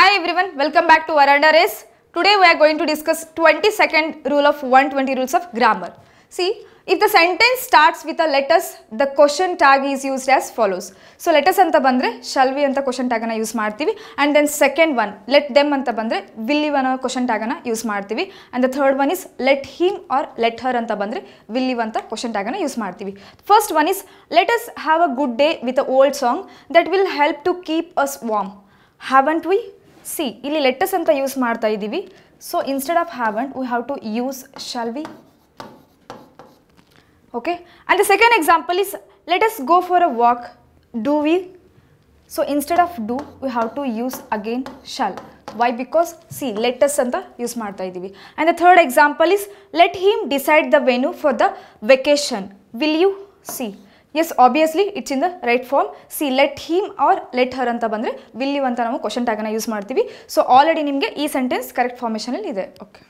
Hi everyone, welcome back to Varanda Race. Today we are going to discuss 22nd rule of 120 rules of grammar. See, if the sentence starts with a let us, the question tag is used as follows. So let us anta bandre shall we anta question tag ana use ಮಾಡ್ತೀವಿ, and then second one let them anta bandre will you ana question tag ana use ಮಾಡ್ತೀವಿ, and the third one is let him or let her anta bandre will you anta question tag ana use ಮಾಡ್ತೀವಿ. First one is let us have a good day with a old song that will help to keep us warm. Haven't we? See, ಇಲ್ಲಿ let us ಅಂತ use ಮಾಡ್ತಾ ಇದ್ದೀವಿ. So instead of haven't, we have to use shall we. Okay, and the second example is let us go for a walk. Do we? So instead of do, we have to use again shall. Why? Because see, let us ಅಂತ use ಮಾಡ್ತಾ ಇದ್ದೀವಿ. And the third example is let him decide the venue for the vacation. Will you? See. Yes, obviously it's in the right form. See, let him or let her ಅಂತ ಬಂದರೆ will you ಅಂತ ನಾವು question ಟ್ಯಾಗನ್ನು use ಮಾಡ್ತೀವಿ. So already ನಿಮಗೆ ಈ sentence correct ಫಾರ್ಮೇಷನಲ್ಲಿ ಇದೆ. Okay.